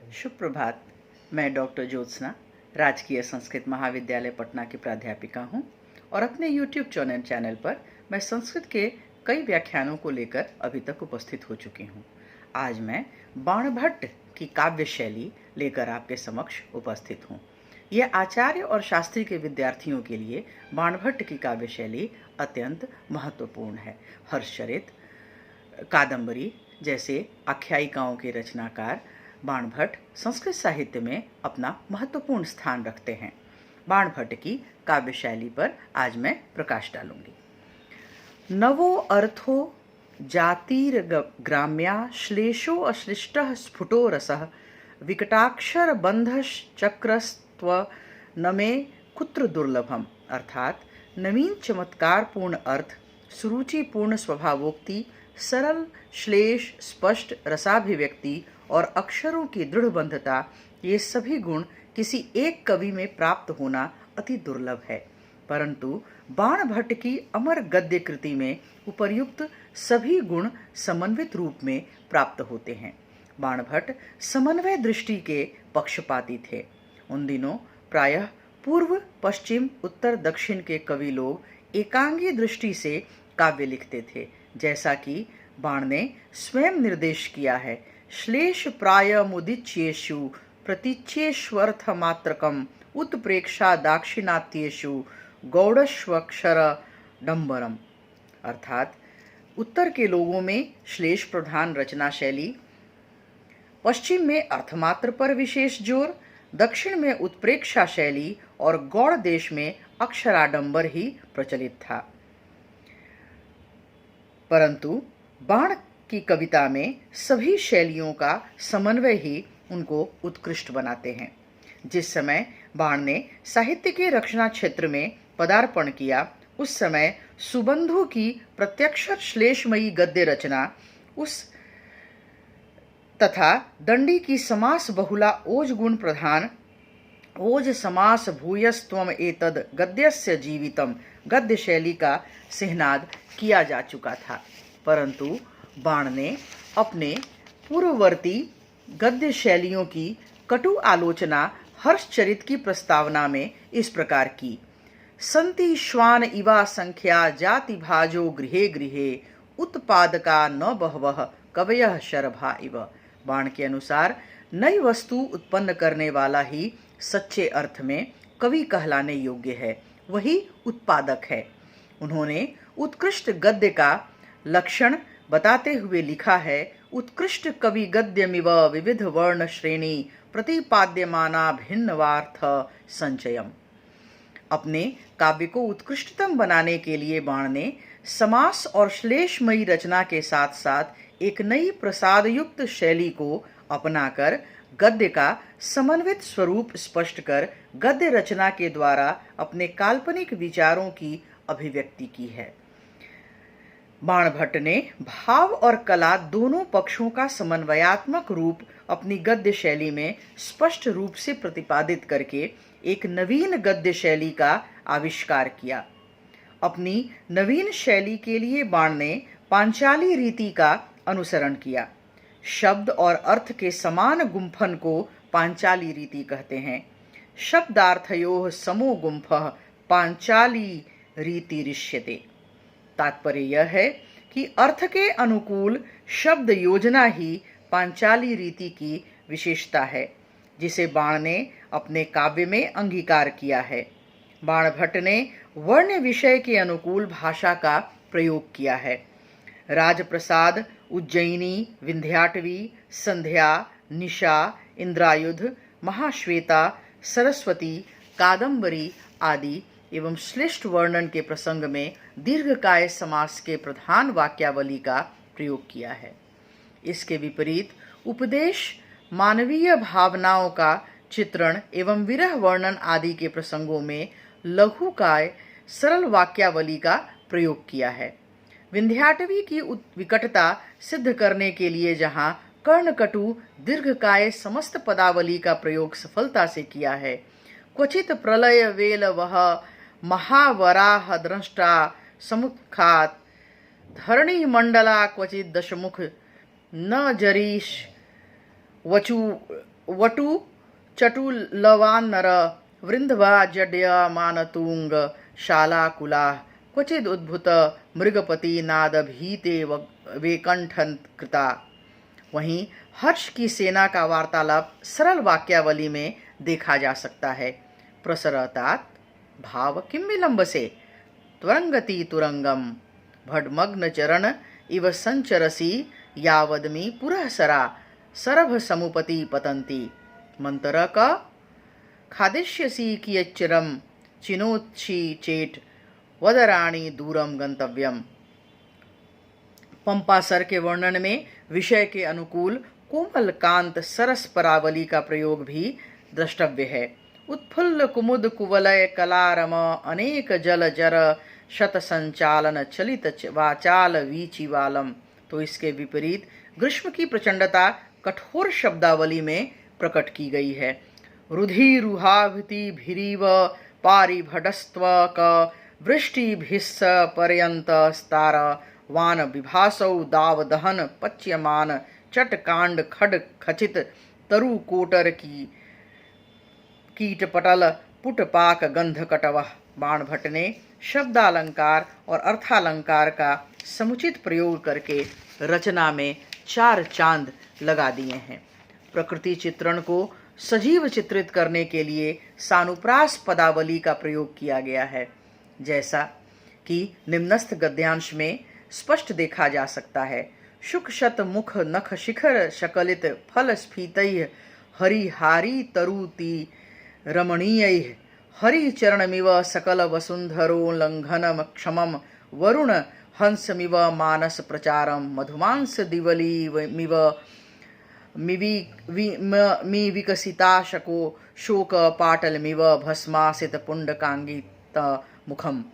शुभ प्रभात। मैं डॉक्टर ज्योत्सना राजकीय संस्कृत महाविद्यालय पटना की प्राध्यापिका हूँ और अपने YouTube चैनल पर मैं संस्कृत के कई व्याख्यानों को लेकर अभी तक उपस्थित हो चुकी हूँ। आज मैं बाणभट्ट की काव्य शैली लेकर आपके समक्ष उपस्थित हूँ। यह आचार्य और शास्त्री के विद्यार्थियों के लिए बाणभट्ट की काव्य शैली अत्यंत महत्वपूर्ण है। हर्षचरित, कादंबरी जैसे आख्यायिकाओं के रचनाकार बाणभट्ट संस्कृत साहित्य में अपना महत्वपूर्ण स्थान रखते हैं। बाणभट्ट की काव्य शैली पर आज मैं प्रकाश डालूंगी। नवो अर्थो जातिर ग्राम्या श्लेषो अश्लिष्टः स्फुटो रसः विकटाक्षर बंधश्चक्रस्त्व नमे कुत्र दुर्लभम। अर्थात नवीन चमत्कारपूर्ण अर्थ, सुरुचिपूर्ण स्वभावोक्ति, सरल श्लेष, स्पष्ट रसाभिव्यक्ति और अक्षरों की दृढ़ बंधता, ये सभी गुण किसी एक कवि में प्राप्त होना अति दुर्लभ है। परंतु बाणभट्ट की अमर गद्य कृति में उपर्युक्त सभी गुण समन्वित रूप में प्राप्त होते हैं। बाणभट्ट समन्वय दृष्टि के पक्षपाती थे। उन दिनों प्रायः पूर्व, पश्चिम, उत्तर, दक्षिण के कवि लोग एकांगी दृष्टि से काव्य लिखते थे, जैसा कि बाण ने स्वयं निर्देश किया है। श्लेष प्राय मुदिच्येषु प्रतीच्येष्वर्थ मात्रकम उत्प्रेक्षा दाक्षिणात्येषु गौड़स्वक्षर डंबरम। अर्थात उत्तर के लोगों में श्लेष प्रधान रचना शैली, पश्चिम में अर्थमात्र पर विशेष जोर, दक्षिण में उत्प्रेक्षा शैली और गौड़ देश में अक्षराडंबर ही प्रचलित था। परंतु बाण की कविता में सभी शैलियों का समन्वय ही उनको उत्कृष्ट बनाते हैं। जिस समय बाण ने साहित्य के रचना क्षेत्र में पदार्पण किया, उस समय सुबंधु की प्रत्यक्षर श्लेषमयी गद्य रचना तथा दंडी की समास बहुला ओज गुण प्रधान ओज समास भूयस्त्वम एतद गद्यस्य जीवितम गद्य शैली का सिहनाद किया जा चुका था। परंतु बाण ने अपने पूर्ववर्ती गद्य शैलियों की कटु आलोचना हर्षचरित की प्रस्तावना में इस प्रकार की: संति श्वान इवा संख्या जाति भाजो गृहे गृहे उत्पादका न बहवः कवयः शरभा इव। बाण के अनुसार नई वस्तु उत्पन्न करने वाला ही सच्चे अर्थ में कवि कहलाने योग्य है, वही उत्पादक है। उन्होंने उत्कृष्ट गद्य का लक्षण बताते हुए लिखा है: उत्कृष्ट कवि गद्यमिव विविध वर्ण श्रेणी प्रतिपाद्यमाना भिन्नवार्थ संचयम। अपने काव्य को उत्कृष्टतम बनाने के लिए बाण ने समास और श्लेषमयी रचना के साथ साथ एक नई प्रसादयुक्त शैली को अपनाकर गद्य का समन्वित स्वरूप स्पष्ट कर गद्य रचना के द्वारा अपने काल्पनिक विचारों की अभिव्यक्ति की है। बाणभट्ट ने भाव और कला दोनों पक्षों का समन्वयात्मक रूप अपनी गद्य शैली में स्पष्ट रूप से प्रतिपादित करके एक नवीन गद्य शैली का आविष्कार किया। अपनी नवीन शैली के लिए बाण ने पांचाली रीति का अनुसरण किया। शब्द और अर्थ के समान गुंफन को पांचाली रीति कहते हैं। शब्दार्थयोः समो गुंफः पांचाली रीति रिष्यते। तात्पर्य यह है कि अर्थ के अनुकूल शब्द योजना ही पांचाली रीति की विशेषता है, जिसे बाण ने अपने काव्य में अंगीकार किया है। बाणभट्ट ने वर्ण विषय के अनुकूल भाषा का प्रयोग किया है। राजप्रसाद, उज्जयिनी, विंध्याटवी, संध्या, निशा, इंद्रायुध, महाश्वेता, सरस्वती, कादंबरी आदि एवं श्लिष्ट वर्णन के प्रसंग में दीर्घकाय समास के प्रधान वाक्यावली का प्रयोग किया है। इसके विपरीत उपदेश, मानवीय भावनाओं का चित्रण एवं विरह वर्णन आदि के प्रसंगों में लघुकाय सरल वाक्यावली का प्रयोग किया है। विंध्याटवी की विकटता सिद्ध करने के लिए जहाँ कर्णकटु दीर्घकाय समस्त पदावली का प्रयोग सफलता से किया है, क्वचित प्रलय वेल वह महावराह द्रष्टा समुखात धरणी मंडला क्वचित दशमुख न जरीश वटु चटुलवान्नर वृन्धवा जड्यमानतुंग शालाकुला क्वचिद उद्भुत मृगपति नाद भीते वेकंठन कृता। वहीं हर्ष की सेना का वार्तालाप सरल वाक्यावली में देखा जा सकता है। प्रसरतात् भाव किम विलंब से त्वरंगति तुरंगम भडमग्न चरण इव संचरसी यावदमी पुरःसरा सरभ समुपति पतंती मंतर का खादिष्यसी कियच्चिरम चिनोच्छी चेट वदराणी दूरम गंतव्यम। पंपासर के वर्णन में विषय के अनुकूल कोमल कांत सरस परावली का प्रयोग भी द्रष्टव्य है। उत्फुल्ल कुमुद कुवलय कलारम अनेक जल जर शत संचालन चलित वाचाल वीचिवालम। तो इसके विपरीत ग्रीष्म की प्रचंडता कठोर शब्दावली में प्रकट की गई है। रुधिरुहाभिति भिरीव पारिभटस्त्व क वृष्टिभिस्स पर्यंत स्तार वान विभासौ दाव दहन पच्यमान चटकांड खड खचित तरु कोटर की कीटपटल पुटपाक गंध कटव। बाणभट्ट ने शब्दालंकार और अर्थालंकार का समुचित प्रयोग करके रचना में 4 चांद लगा दिए हैं। प्रकृति चित्रण को सजीव चित्रित करने के लिए सानुप्रास पदावली का प्रयोग किया गया है, जैसा कि निम्नस्थ गद्यांश में स्पष्ट देखा जा सकता है। शुक शत मुख नख शिखर शकलित फल स्फीतैः हरिहारी तरुति रमणीयैः हरि चरणमिव सकल वसुंधरो लंघनम क्षमम वरुण हंसमिव मानस प्रचारम मधुमांस दिवलीमिव मी विकसिताशको शोक पाटलमिव भस्मासित पुंडकांगित मुखम।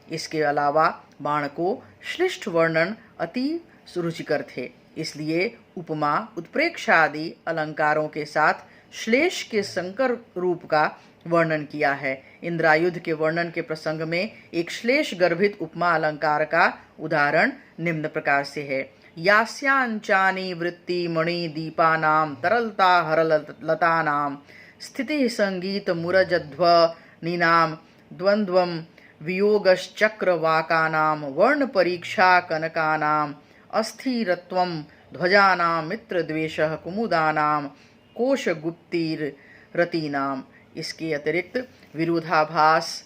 इसके अलावा बाण को श्लिष्ट वर्णन अति रुचिकर थे, इसलिए उपमा उत्प्रेक्षा आदि अलंकारों के साथ श्लेष के संकर रूप का वर्णन किया है। इंद्रायुध के वर्णन के प्रसंग में एक श्लेष गर्भित उपमा अलंकार का उदाहरण निम्न प्रकार से है। यास्यांचानि वृत्ति मणि दीपानाम तरलता हरलतानाम स्थिति संगीत मुरजध्वनिनाम द्वंद्वम वियोगश्चक्रवाकानाम वर्ण परीक्षा कनकानाम अस्थिरत्वम ध्वजानाम मित्रद्वेषः कुमुदानाम कोशगुप्तिरतीनाम। इसके अतिरिक्त विरोधाभास,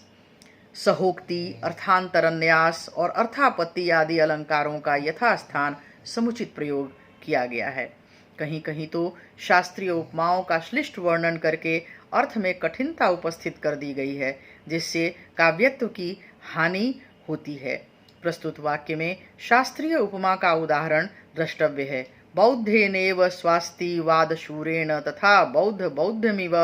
सहोक्ति, अर्थांतरन्यास और अर्थापत्ति आदि अलंकारों का यथास्थान समुचित प्रयोग किया गया है। कहीं कहीं तो शास्त्रीय उपमाओं का श्लिष्ट वर्णन करके अर्थ में कठिनता उपस्थित कर दी गई है, जिससे काव्यत्व की हानि होती है। प्रस्तुत वाक्य में शास्त्रीय उपमा का उदाहरण द्रष्टव्य है। बौद्धेनेव स्वास्ति वादशूरेण तथा बौद्ध बौद्धमिव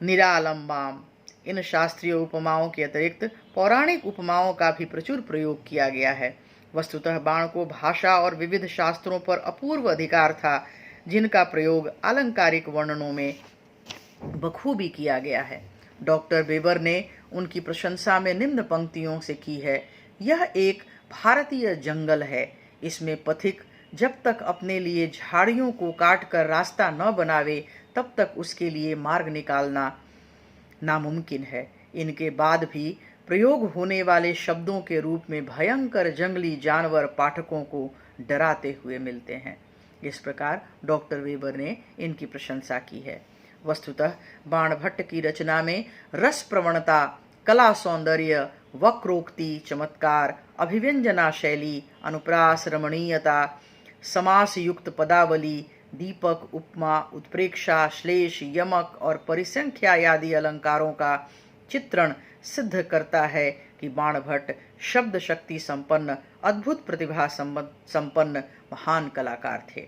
निरालंबाम। इन शास्त्रीय उपमाओं के अतिरिक्त पौराणिक उपमाओं का भी प्रचुर प्रयोग किया गया है। वस्तुतः बाण को भाषा और विविध शास्त्रों पर अपूर्व अधिकार था, जिनका प्रयोग आलंकारिक वर्णनों में बखूबी किया गया है। डॉक्टर वेबर ने उनकी प्रशंसा में निम्न पंक्तियों से की है। यह एक भारतीय जंगल है, इसमें पथिक जब तक अपने लिए झाड़ियों को काटकर रास्ता न बनावे तब तक उसके लिए मार्ग निकालना नामुमकिन है। इनके बाद भी प्रयोग होने वाले शब्दों के रूप में भयंकर जंगली जानवर पाठकों को डराते हुए मिलते हैं। इस प्रकार डॉक्टर वेबर ने इनकी प्रशंसा की है। वस्तुतः बाणभट्ट की रचना में रस प्रवणता, कला सौंदर्य, वक्रोक्ति, चमत्कार, अभिव्यंजना शैली, अनुप्रास, रमणीयता, समास युक्त पदावली, दीपक, उपमा, उत्प्रेक्षा, श्लेष, यमक और परिसंख्या आदि अलंकारों का चित्रण सिद्ध करता है कि बाणभट्ट शब्द शक्ति संपन्न, अद्भुत प्रतिभा संपन्न महान कलाकार थे।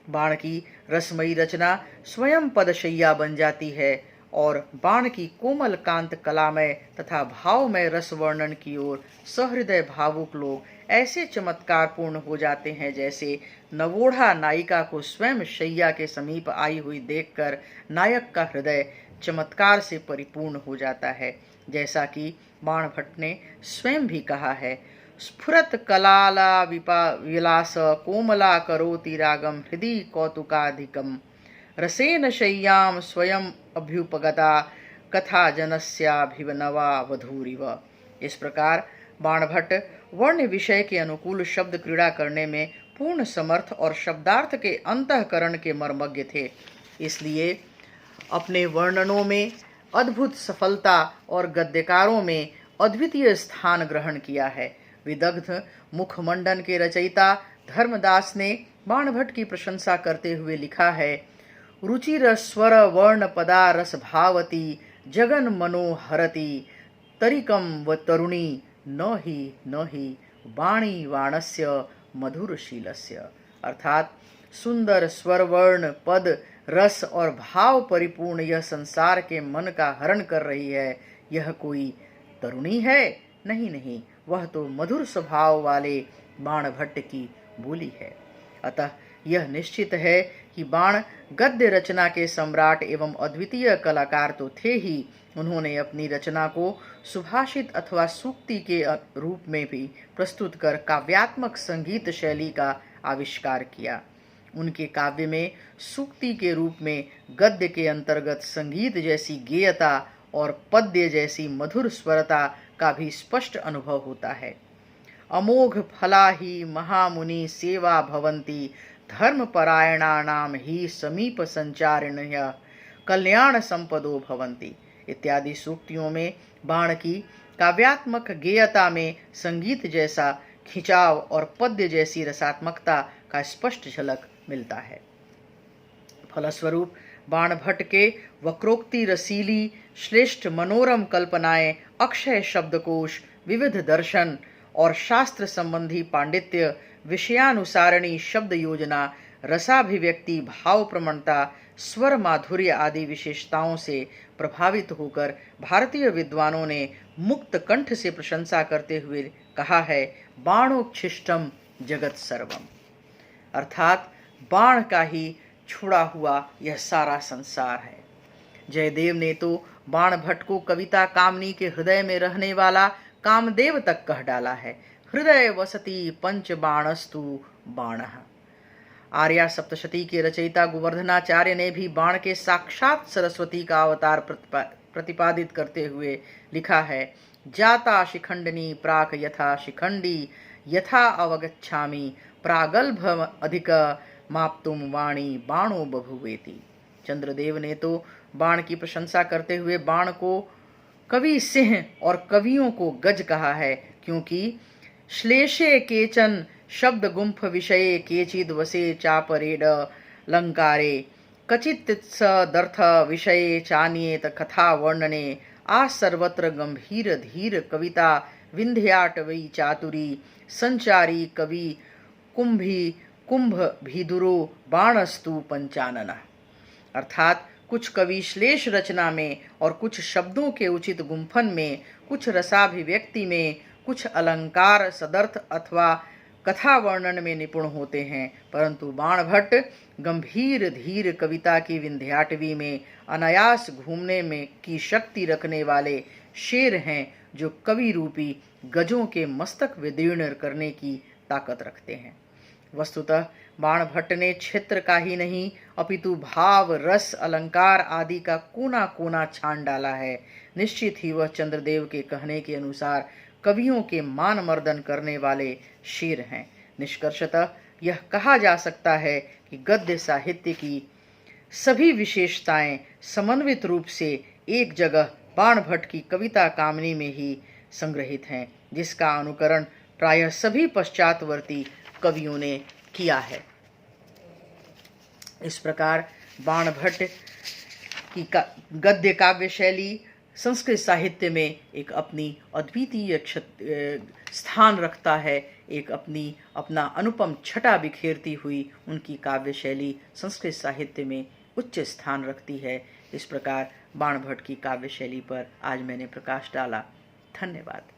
बाण की रसमयी रचना स्वयं पदशैया बन जाती है और बाण की कोमल कांत कलामय तथा भावमय रस वर्णन की ओर सहृदय भावुक लोग ऐसे चमत्कारपूर्ण हो जाते हैं जैसे नवोढ़ा नायिका को स्वयं शैया के समीप आई हुई देखकर नायक का हृदय चमत्कार से परिपूर्ण हो जाता है। जैसा कि बाणभट्ट ने स्वयं भी कहा है, स्फुरत कलाला विलास कोमला करोति रागम हृदि कौतुकाधिकम रसेन शय्याम स्वयं अभ्युपगता कथा जनस्याभिनवा वधूरिव। इस प्रकार बाणभट्ट वर्ण विषय के अनुकूल शब्द क्रीड़ा करने में पूर्ण समर्थ और शब्दार्थ के अंतःकरण के मर्मज्ञ थे। इसलिए अपने वर्णनों में अद्भुत सफलता और गद्यकारों में अद्वितीय स्थान ग्रहण किया है। विदग्ध मुखमंडन के रचयिता धर्मदास ने बाणभट्ट की प्रशंसा करते हुए लिखा है, रुचिर स्वर वर्ण पदा रस भावती जगन मनोहरती तरिकम व तरुणी न ही वाणी वाणस्य मधुरशीलस्य। अर्थात सुंदर स्वर वर्ण पद रस और भाव परिपूर्ण यह संसार के मन का हरण कर रही है। यह कोई तरुणी है? नहीं, वह तो मधुर स्वभाव वाले बाणभट्ट की बोली है। अतः यह निश्चित है कि बाण गद्य रचना के सम्राट एवं अद्वितीय कलाकार तो थे ही, उन्होंने अपनी रचना को सुभाषित अथवा सूक्ति के रूप में भी प्रस्तुत कर काव्यात्मक संगीत शैली का आविष्कार किया। उनके काव्य में सूक्ति के रूप में गद्य के अंतर्गत संगीत जैसी गेयता और पद्य जैसी मधुर स्वरता का भी स्पष्ट अनुभव होता है। अमोघ फला ही महामुनि सेवा भवंती धर्मपरायणानाम ही समीप संचारिण्य कल्याण संपदो भवंती इत्यादि सूक्तियों में बाण की काव्यात्मक गेयता में संगीत जैसा खिंचाव और पद्य जैसी रसात्मकता का स्पष्ट झलक मिलता है। फलस्वरूप बाणभट्ट के वक्रोक्ति रसीली श्रेष्ठ मनोरम कल्पनाएं, अक्षय शब्दकोश, विविध दर्शन और शास्त्र संबंधी पांडित्य, विषयानुसारणी शब्द योजना, रसाभिव्यक्ति, भाव प्रमणता, स्वर माधुर्य आदि विशेषताओं से प्रभावित होकर भारतीय विद्वानों ने मुक्त कंठ से प्रशंसा करते हुए कहा है, बाणोच्छिष्टम जगत सर्वम। अर्थात बाण का ही छुड़ा हुआ यह सारा संसार है। जयदेव ने तो बाणभट्ट को कविता कामनी के हृदय में रहने वाला कामदेव तक कह डाला है। हृदय वसति पंच बाणस्तु बाणः। आर्या सप्तशती के रचयिता गोवर्धनाचार्य ने भी बाण के साक्षात सरस्वती का अवतार प्रतिपादित करते हुए लिखा है, जाता शिखंडनी प्राक यथा शिखंडी यथा अवगच्छामि प्रागल्भ अधिक माप्तुम वाणी बाणो बभुवेति। चंद्रदेव ने तो बाण की प्रशंसा करते हुए बाण को कवि सिंह और कवियों को गज कहा है, क्योंकि श्लेषे केचन शब्द गुंफ विषये केचिद वसे चापरेड लंकारे कचित दर्थ विषये चान्येत कथा वर्णने आ सर्वत्र गंभीर धीर कविता विंध्याटवी चातुरी संचारी कवि कुंभ भीदुरो बाणस्तु पंचानन। अर्थात कुछ कवि श्लेष रचना में और कुछ शब्दों के उचित गुंफन में, कुछ रसाभिव्यक्ति में, कुछ अलंकार सदर्थ अथवा कथा वर्णन में निपुण होते हैं, परंतु बाणभट्ट गंभीर धीर कविता की विंध्याटवी में अनायास घूमने में की शक्ति रखने वाले शेर हैं, जो कवि रूपी गजों के मस्तक विदीर्ण करने की ताकत रखते हैं। वस्तुतः बाणभट्ट ने क्षेत्र का ही नहीं अपितु भाव रस अलंकार आदि का कोना कोना छान डाला है। निश्चित ही वह चंद्रदेव के कहने के अनुसार कवियों के मान मर्दन करने वाले शेर हैं। निष्कर्षतः यह कहा जा सकता है कि गद्य साहित्य की सभी विशेषताएं समन्वित रूप से एक जगह बाणभट्ट की कविता कामनी में ही संग्रहित हैं, जिसका अनुकरण प्रायः सभी पश्चातवर्ती कवियों ने किया है। इस प्रकार बाणभट्ट की गद्य काव्य शैली संस्कृत साहित्य में एक अपनी अद्वितीय स्थान रखता है। एक अपना अनुपम छटा बिखेरती हुई उनकी काव्य शैली संस्कृत साहित्य में उच्च स्थान रखती है। इस प्रकार बाणभट्ट की काव्य शैली पर आज मैंने प्रकाश डाला। धन्यवाद।